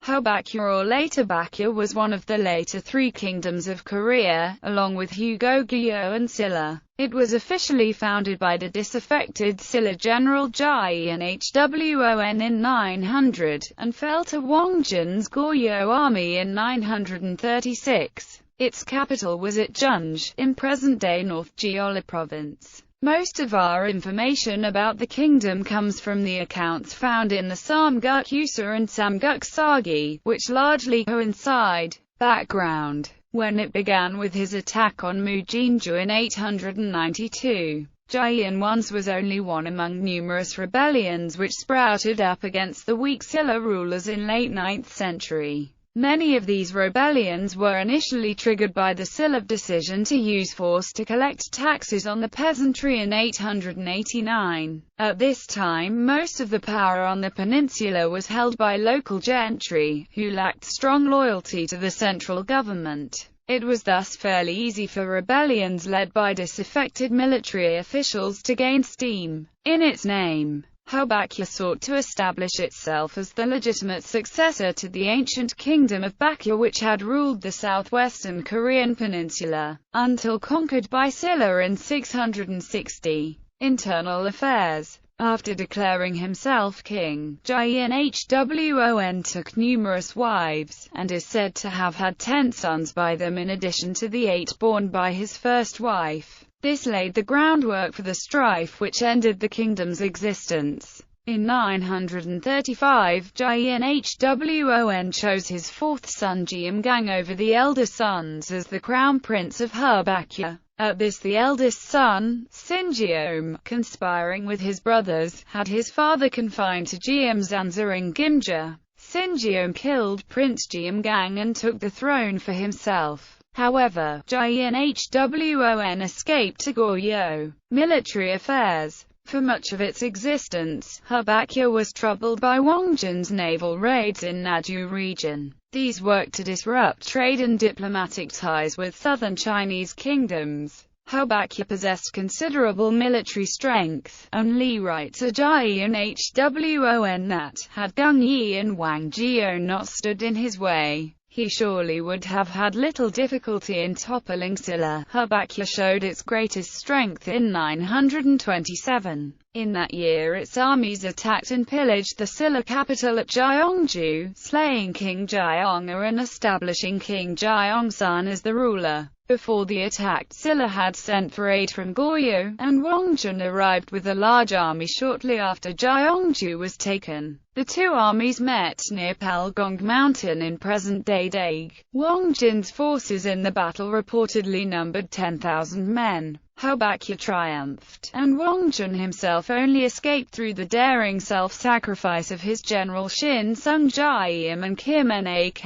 Hubaekje or Later Baekje was one of the later three kingdoms of Korea, along with Hugoguryeo and Silla.It was officially founded by the disaffected Silla general Gyeon Hwon in 900, and fell to Wanggeon's Goryeo army in 936. Its capital was at Gyeon, in present-day North Jeolla province. Most of our information about the kingdom comes from the accounts found in the Samguk-yusa and Samguk-sagi, which largely coincide. Background: when it began with his attack on Mujeonju in 892, Gyeon Hwon was only one among numerous rebellions which sprouted up against the weak Silla rulers in late 9th century. Many of these rebellions were initially triggered by the Silla decision to use force to collect taxes on the peasantry in 889. At this time, most of the power on the peninsula was held by local gentry, who lacked strong loyalty to the central government. It was thus fairly easy for rebellions led by disaffected military officials to gain steam. In its name, Hubaekje sought to establish itself as the legitimate successor to the ancient kingdom of Baekje, which had ruled the southwestern Korean peninsula, until conquered by Silla in 660. Internal affairs: after declaring himself king, Gyeon Hwon took numerous wives, and is said to have had 10 sons by them in addition to the 8 born by his first wife. This laid the groundwork for the strife which ended the kingdom's existence. In 935, Gyeon Hwon chose his fourth son Jeomgang over the elder sons as the crown prince of Hubaekje. At this, the eldest son, Sinjeom, conspiring with his brothers, had his father confined to Jeomsansa in Gimja. Sinjeom killed Prince Jeomgang and took the throne for himself. However, Gyeon Hwon escaped to Goryeo. Military affairs: for much of its existence, Hubaekje was troubled by Wanggeon's naval raids in Naju region. These worked to disrupt trade and diplomatic ties with southern Chinese kingdoms. Hubaekje possessed considerable military strength. Only writes Gyeon Hwon that, had Gyeongyi and Wanggeon not stood in his way, he surely would have had little difficulty in toppling Silla. Hubaekje showed its greatest strength in 927. In that year its armies attacked and pillaged the Silla capital at Gyeongju, slaying King Gyeong and establishing King Gyeongsan as the ruler. Before the attack, Silla had sent for aid from Goryeo, and Wanggeon arrived with a large army shortly after Gyeongju was taken. The two armies met near Palgong Mountain in present-day Daegu. Wanggeon's forces in the battle reportedly numbered 10,000 men. Hubaekje triumphed, and Wanggeon himself only escaped through the daring self-sacrifice of his general Shin Sung-jaeom and Kim Nak.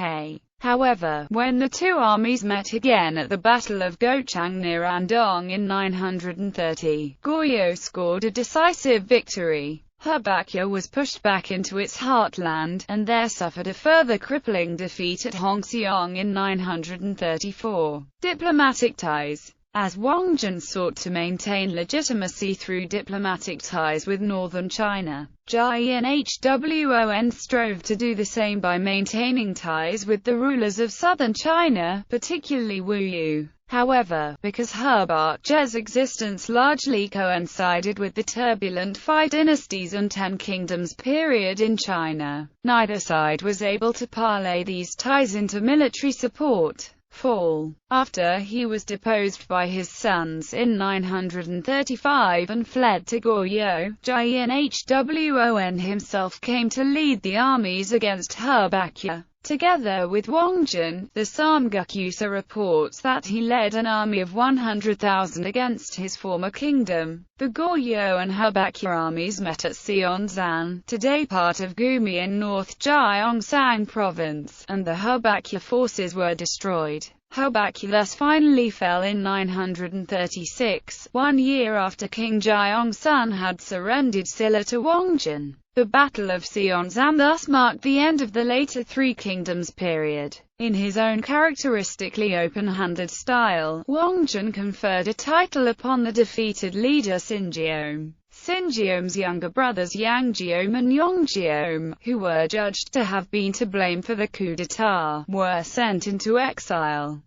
However, when the two armies met again at the Battle of Gochang near Andong in 930, Goryeo scored a decisive victory. Hubaekje was pushed back into its heartland, and there suffered a further crippling defeat at Hongseong in 934. Diplomatic ties: as Wanggeon sought to maintain legitimacy through diplomatic ties with northern China, Gyeon Hwon strove to do the same by maintaining ties with the rulers of southern China, particularly Wu Yu. However, because Hubaekje's existence largely coincided with the turbulent 5 dynasties and 10 kingdoms period in China, neither side was able to parlay these ties into military support. Fall: after he was deposed by his sons in 935 and fled to Goryeo, Gyeon Hwon himself came to lead the armies against Hubaekje. Together with Wanggeon, the Samguk-yusa reports that he led an army of 100,000 against his former kingdom. The Goryeo and Hubaekje armies met at Seonsan, today part of Gumi in North Gyeongsang province, and the Hubaekje forces were destroyed. Hubaekje thus finally fell in 936, 1 year after King Gyeongsan had surrendered Silla to Wanggeon. The Battle of Seonsan thus marked the end of the later Three Kingdoms period. In his own characteristically open-handed style, Wanggeon conferred a title upon the defeated leader Sinjeom. Sinjeom's younger brothers Yangjeom and Yongjeom, who were judged to have been to blame for the coup d'état, were sent into exile.